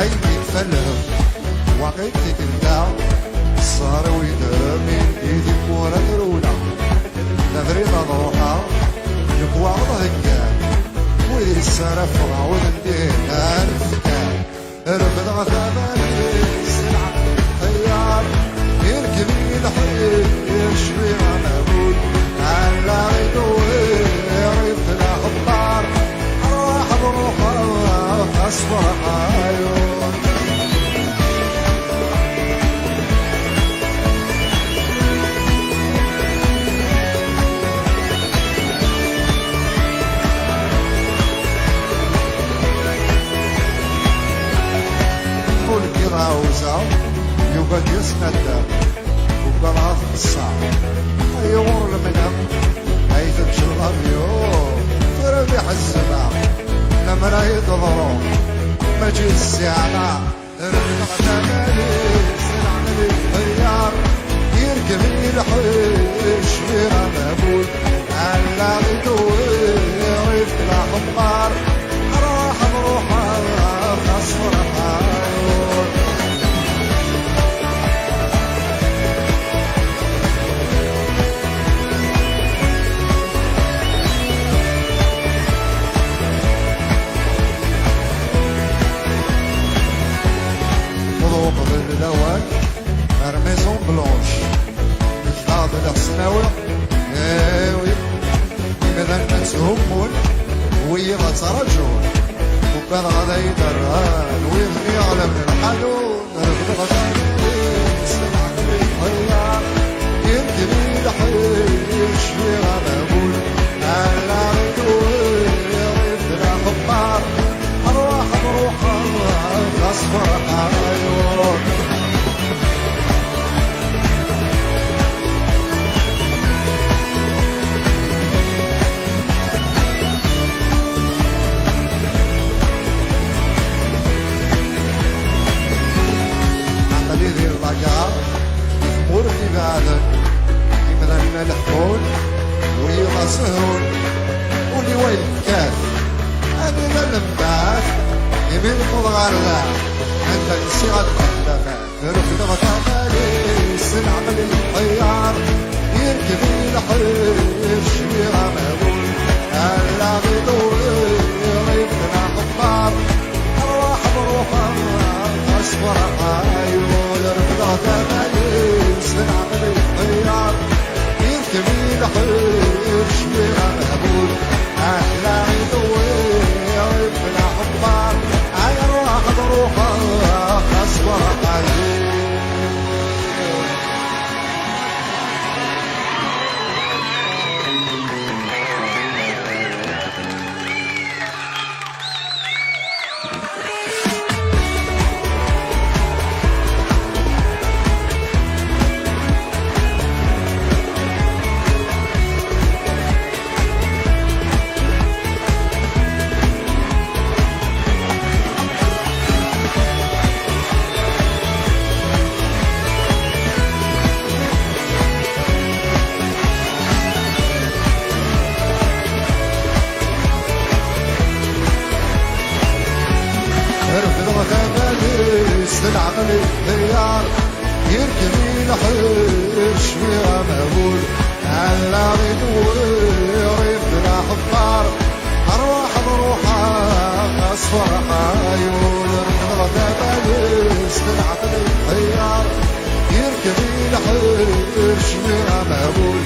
غيبي تفلم وقيتك انت صار ويدمي ايدي مورا ترولا نظري مضروحة نقوى ضهكان ويدي السرف وعود ندينا الفكان رفض غثاماني سلعة خيار يركب يلحق يشوي عمود على غيدوي يريد خطار أرواح بروحها أصفر عيون ملكي راوزة يقعد يسند وقال الصعب يغور المنام حيث بشرغب يوم فربيح الزمان لما لا يضروا مجي الساعة رفض تمالي سلعنا للخيار يركب يلحش بيها مبول على غدوي ريف الأحمار راح بروحها أصفر حيون الأول مرميزون بلونش الحاض الحسناوي ايوي ماذا نتهمون ويغا ترجون وكان غدا يدران ويغني على من الحنون رفض غزالي سمعت بالخيار يمكن يلحيش فيها مقبول على غدوي يريد خبار أرواح بروحها أصفر عيون ورثي بعدك يمدن الحقول ويغا سهول ولي ويل كاف أنا للمباث يمين مضغرة عندك صيغة مخلفة رفض غتامالي سنعمل الخيار يركب يلحش بيها مهول ألا غدوي يريدنا خطار أرواح بروحها أصفر عيون رفض غتامالي سنعمل الخيار يركب يلحش بيها مهول أحلى غدوي يريدنا خطار أرواح بروحها أصفر عيون العمل الخيار يركب يلحش فيها مهول على غدوي يريد خطار أرواح بروحها أصفر عيون رفض تباليس العمل الخيار يركب يلحش فيها مهول